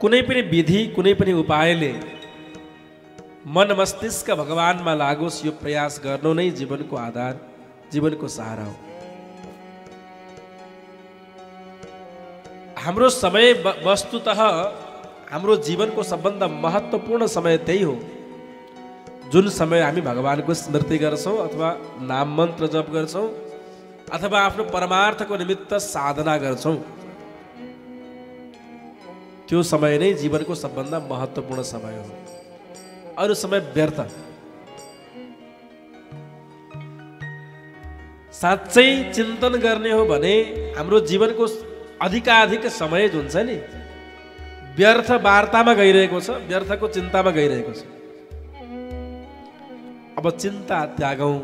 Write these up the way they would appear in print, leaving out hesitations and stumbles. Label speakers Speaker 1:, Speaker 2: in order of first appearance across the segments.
Speaker 1: कुनै पनि विधि कुनै पनि उपायले मन मस्तिष्क भगवानमा लागोस् यो प्रयास गर्नु नै जीवनको आधार, जीवनको सहारा हो। हाम्रो समय वस्तुतः हाम्रो जीवनको सबभन्दा महत्त्वपूर्ण समय त्यही हो जुन समय हामी भगवानको स्मृति गर्छौँ अथवा नाम मन्त्र जप गर्छौँ अथवा आफ्नो परमार्थको निमित्त साधना गर्छौँ। त्यो समय नै जीवनको सबभन्दा महत्त्वपूर्ण समय हो। अरू समय व्यर्थ। साँच्चै चिन्तन गर्ने हो भने हाम्रो जीवनको अधिकाधिक समय जुन छ नि व्यर्थ वार्तामा गइरहेको छ, व्यर्थको चिन्तामा गइरहेको छ। अब चिन्ता त्यागौँ,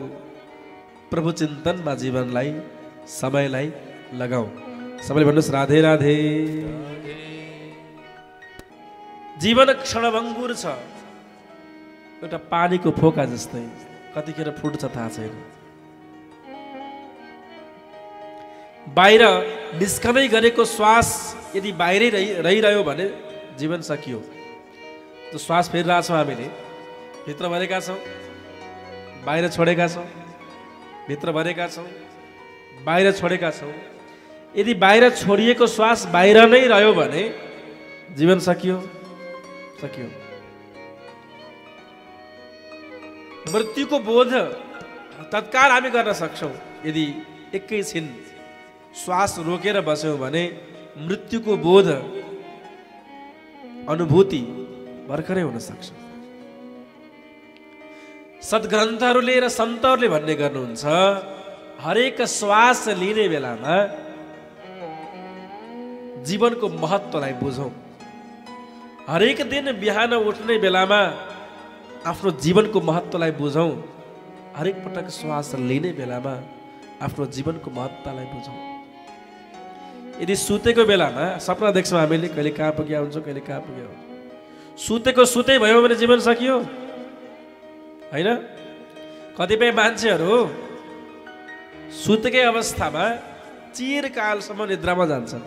Speaker 1: प्रभु चिन्तनमा जीवनलाई समयलाई लगाऊ। सबैले भन्नुहोस् राधे राधे। जीवन क्षणभङ्गुर छ, एउटा पानीको फोका जस्तै, कतिखेर फुट्छ थाहा छैन। बाहिर निस्कँदै गरेको श्वास यदि बाहिरै रहिरह्यो भने जीवन सकियो। त्यो श्वास फेरिरहेछौँ हामीले, भित्र भरेका छौँ, बाहिर छोडेका छौँ, भित्र भरेका छौँ, बाहिर छोडेका छौँ। यदि बाहिर छोडिएको श्वास बाहिर नै रह्यो भने जीवन सकियो, सकियो। मृत्युको बोध तत्काल हामी गर्न सक्छौँ यदि एकैछिन श्वास रोकेर बस्यौँ भने मृत्युको बोध अनुभूति भर्खरै हुन सक्छ। सद्ग्रन्थहरूले र सन्तहरूले भन्ने गर्नुहुन्छ हरेक श्वास लिने बेलामा जीवनको महत्त्वलाई बुझौँ। हरेक दिन बिहान उठ्ने बेलामा आफ्नो जीवनको महत्त्वलाई बुझौँ। हरेक पटक श्वास लिने बेलामा आफ्नो जीवनको महत्त्वलाई बुझौँ। यदि सुतेको बेलामा सपना देख्छौँ हामीले, कहिले कहाँ पुग्या हुन्छौँ, कहिले कहाँ पुग्या हुन्छ, सुतेको सुतै भयो भने जीवन सकियो होइन। कतिपय मान्छेहरू सुतेकै अवस्थामा चिरकालसम्म निद्रामा जान्छन्।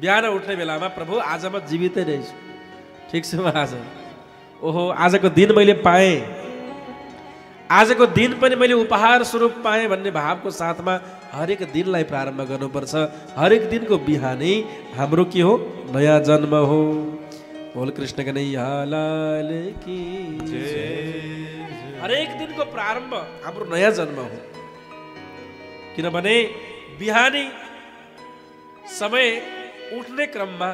Speaker 1: बिहान उठ्ने बेलामा प्रभु आज म जीवितै रहेछु, ठिक छु म आज, ओहो आजको दिन मैले पाएँ, आजको दिन पनि मैले उपहार स्वरूप पाएँ भन्ने भावको साथमा हरेक दिनलाई प्रारम्भ गर्नुपर्छ। हरेक दिनको बिहानै हाम्रो के हो? नयाँ जन्म हो। बोल कृष्ण कन्हैया लाल की जय। हरेक दिनको प्रारम्भ हाम्रो नयाँ जन्म हो। किनभने बिहानी समय उठ्ने क्रममा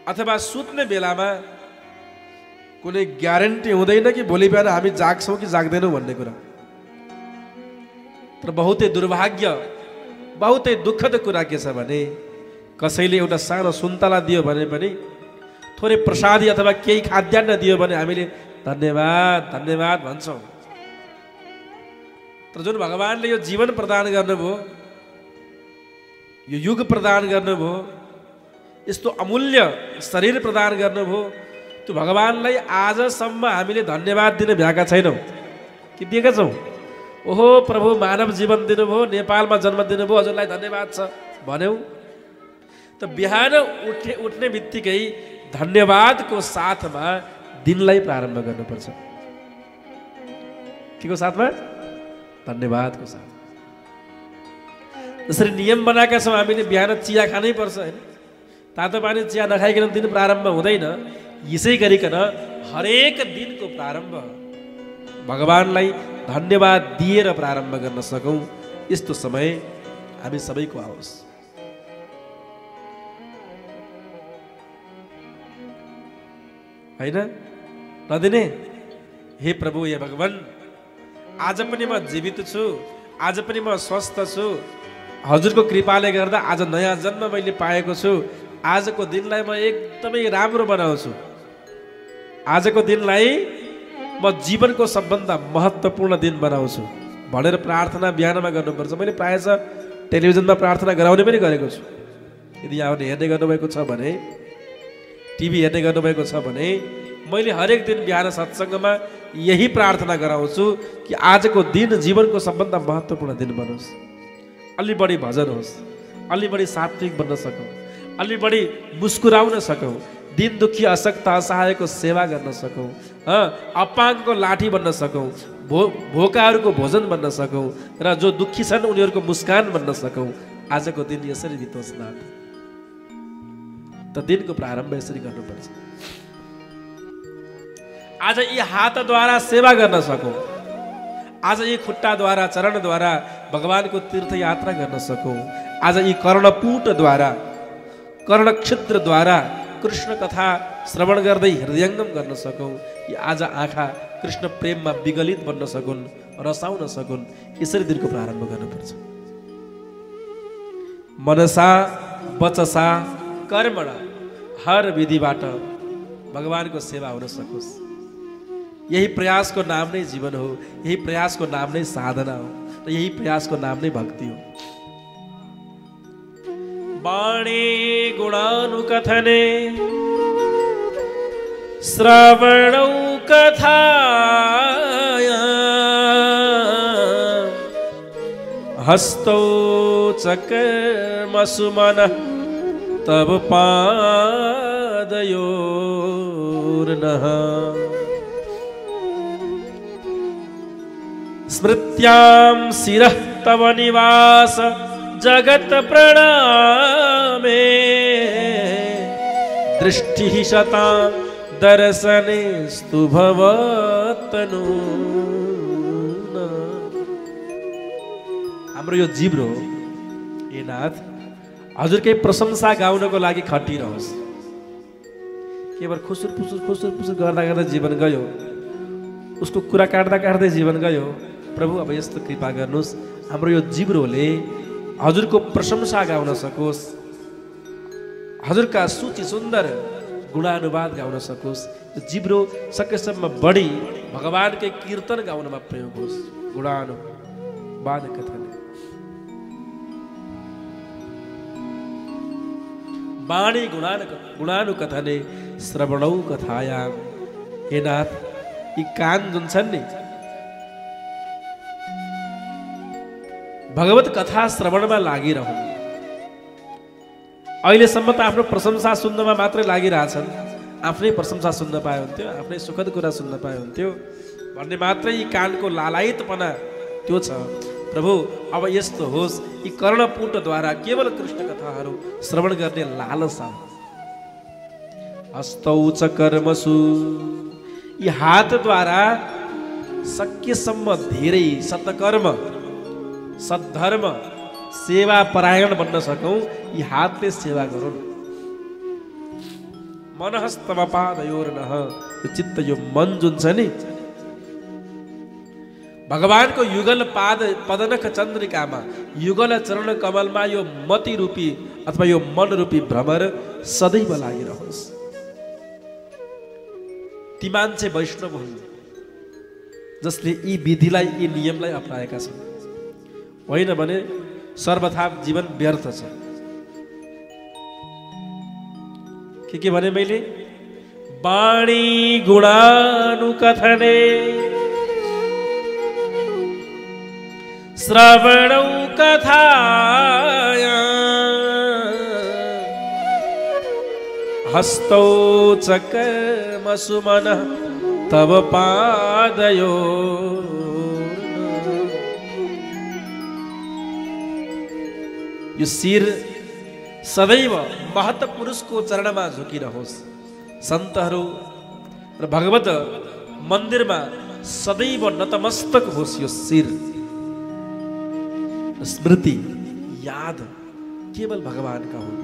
Speaker 1: अथवा सुत्ने बेलामा कुनै ग्यारेन्टी हुँदैन कि भोलि बिहान हामी जाग्छौँ कि जाग्दैनौँ भन्ने कुरा। तर बहुतै दुर्भाग्य, बहुतै दुःखद कुरा के छ भने कसैले एउटा सानो सुन्तला दियो भने पनि, थोरै प्रसादी अथवा केही खाद्यान्न दियो भने हामीले धन्यवाद धन्यवाद भन्छौँ। तर जुन भगवानले यो जीवन प्रदान गर्नुभयो, यो युग प्रदान गर्नुभयो, यस्तो अमूल्य शरीर प्रदान गर्नुभयो, त्यो भगवानलाई आजसम्म हामीले धन्यवाद दिन भ्याएका छैनौँ कि दिएका छौँ? ओहो प्रभु मानव जीवन दिनुभयो, नेपालमा जन्म दिनुभयो, हजुरलाई धन्यवाद छ भन्यौँ। त बिहान उठ्ने बित्तिकै धन्यवादको साथमा दिनलाई प्रारम्भ गर्नुपर्छ। के को साथमा? धन्यवादको साथ। जसरी नियम बनाएका छौँ हामीले बिहान चिया खानै पर्छ होइन, तातो पानी चिया नखाइकन दिन प्रारम्भ हुँदैन। यसै गरिकन हरेक दिनको प्रारम्भ भगवानलाई धन्यवाद दिएर प्रारम्भ गर्न सकौँ, यस्तो समय हामी सबैको आओस्। होइन नदिने? हे प्रभु, हे भगवान, आज पनि म जीवित छु, आज पनि म स्वस्थ छु, हजुरको कृपाले गर्दा आज नयाँ जन्म मैले पाएको छु, आजको दिनलाई म एकदमै राम्रो बनाउँछु, आजको दिनलाई म जीवनको सबभन्दा महत्त्वपूर्ण दिन बनाउँछु भनेर प्रार्थना बिहानमा गर्नुपर्छ। मैले प्रायः टेलिभिजनमा प्रार्थना गराउने पनि गरेको छु। यदि यहाँ हेर्ने गर्नुभएको छ भने, टिभी हेर्ने गर्नुभएको छ भने, मैले हरेक दिन बिहान सत्सङ्गमा यही प्रार्थना गराउँछु कि आजको दिन जीवनको सबभन्दा महत्त्वपूर्ण दिन बनोस्। अलि बढी भजन होस्, अलि बढी सात्विक बन्न सकौँ, अलि बढी मुस्कुराउन सकौँ, दिन दुखी अशक्त असहायको सेवा गर्न सकौँ, अपाङ्गको लाठी बन्न सकौँ, भोकाहरूको भोजन बन्न सकौँ र जो दुखी छन् उनीहरूको मुस्कान बन्न सकौँ। आजको दिन यसरी बितोस् नाथ। त दिनको प्रारम्भ यसरी गर्नुपर्छ। आज यी हातद्वारा सेवा गर्न सकौँ, आज यी खुट्टाद्वारा चरणद्वारा भगवानको तीर्थयात्रा गर्न सकौँ, आज यी कर्णपुटद्वारा कर्णक्षित्रद्वारा कृष्ण कथा श्रवण गर्दै हृदयङ्गम गर्न सकौँ। यी आज आँखा कृष्ण प्रेममा विगलित बन्न सकुन्, रसाउन सकुन्। यसरी दिनको प्रारम्भ गर्नुपर्छ। मनसा वचसा कर्मणा हर विधिबाट भगवानको सेवा हुन सकोस्। यही प्रयासको नाम नै जीवन हो, यही प्रयासको नाम नै साधना हो र यही प्रयासको नाम नै भक्ति हो। वाणी गुणानुकथने श्रवणौ कथाया हस्तौ च कर्मसु मनः तव पादयोर्नः स्मृत्यां शिरः तव निवास जगत प्रणामे दृष्टिः शतां दर्शनेस्तु भवतनु। हाम्रो यो जिब्रो ए नाथ हजुरकै प्रशंसा गाउनको लागि खटिरहोस्। केवल खुसुर फुसुर गर्दा गर्दा जीवन गयो, उसको कुरा काट्दा काट्दै जीवन गयो। प्रभु अब यस्तो कृपा गर्नुहोस्, हाम्रो यो जिब्रोले हजुरको प्रशंसा गाउन सकोस्, हजुरका सूची सुन्दर गुणानुवाद गाउन सकोस्। यो जिब्रो सकेसम्म बढी भगवानकै कीर्तन गाउनमा प्रयोग होस्। गुणानुवाद कथन वाणी गुणानुकथने श्रवणौ कथायाम। हे नाथ, यी कान जुन छन् नि भगवत कथा श्रवणमा लागिरहन्। अहिलेसम्म त आफ्नो प्रशंसा सुन्नमा मात्रै लागिरहेछन्। आफ्नै प्रशंसा सुन्न पाए हुन्थ्यो, आफ्नै सुखद कुरा सुन्न पाए हुन्थ्यो भन्ने मात्रै यी कानको लालायतपना त्यो छ। प्रभु अब यस्तो होस्, यी कर्णपुटद्वारा केवल कृष्ण कथाहरू श्रवण गर्ने लालसा। हस्तौ च कर्मसु, यी हातद्वारा सकेसम्म धेरै सत्कर्म सद्धर्म सेवा परायण बन्न सकौँ। यी हातले सेवा गरौँ। मनहस्तम पादयोर्नः, यो चित्त यो मन जुन छ नि भगवानको युगल पाद पदनख चन्द्रिकामा युगल चरण कमलमा यो मति रूपी अथवा यो मन रूपी भ्रमर सदैव लागिरहोस्। ती मान्छे वैष्णव हुन् जसले यी विधिलाई यी नियमलाई अपनाएका छन्। होइन भने सर्वथा जीवन व्यर्थ छ। के भने मैले वाणी गुणानुकथने श्रवणौ कथाया हस्तौ च कर्मसु मनः तव पादयो। यो शिर सदैव महत पुरुषको चरणमा झुकिरहोस्। सन्तहरू र भगवत मन्दिरमा सदैव नतमस्तक होस् यो शिर। स्मृति याद केवल भगवानका हुन्।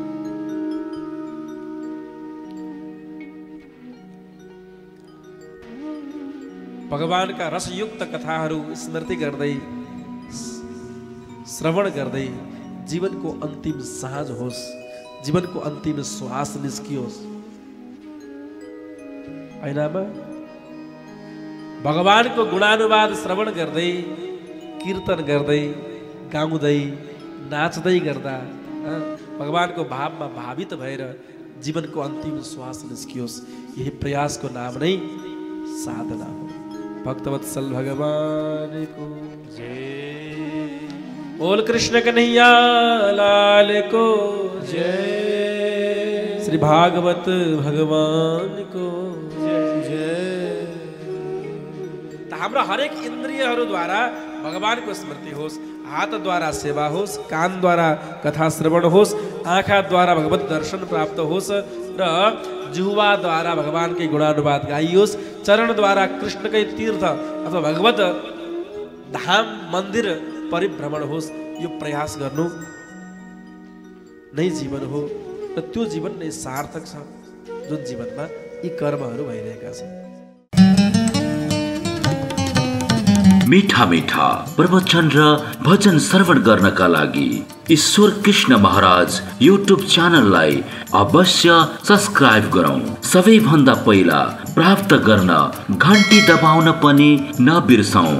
Speaker 1: भगवानका रसयुक्त कथाहरू स्मृति गर्दै श्रवण गर्दै जीवनको अन्तिम साँझ होस्, जीवनको अन्तिम श्वास निस्कियोस्। होइन भगवानको गुणानुवाद श्रवण गर्दै कीर्तन गर्दै गाउँदै नाच्दै गर्दा भगवानको भावमा भावित भएर जीवनको अन्तिम श्वास निस्कियोस्। यही प्रयासको नाम नै साधना हो। भक्तवत्सल भगवानको जय। बोल कृष्ण कन्हैया लाल को जय। श्री भागवत भगवान को जय। हाम्रो हरेक इन्द्रियहरूद्वारा भगवानको स्मृति होस्, हातद्वारा सेवा होस्, कानद्वारा कथा श्रवण होस्, आँखाद्वारा भगवत दर्शन प्राप्त होस् र जिह्वाद्वारा भगवानकै गुणानुवाद गाइयोस्, चरणद्वारा कृष्णकै तीर्थ अथवा भगवत धाम मन्दिर परिभ्रमण होस्। यो प्रयास गर्नु नै जीवन हो र त्यो जीवन नै सार्थक छ जुन जीवनमा यी कर्महरू भइरहेका छन्।
Speaker 2: मीठा मीठा प्रवचन र भजन श्रवण गर्नका लागि ईश्वर कृष्ण महाराज युट्युब च्यानललाई अवश्य सब्स्क्राइब गरौँ। सबैभन्दा पहिला प्राप्त गर्न घण्टी दबाउन पनि नबिर्सौँ।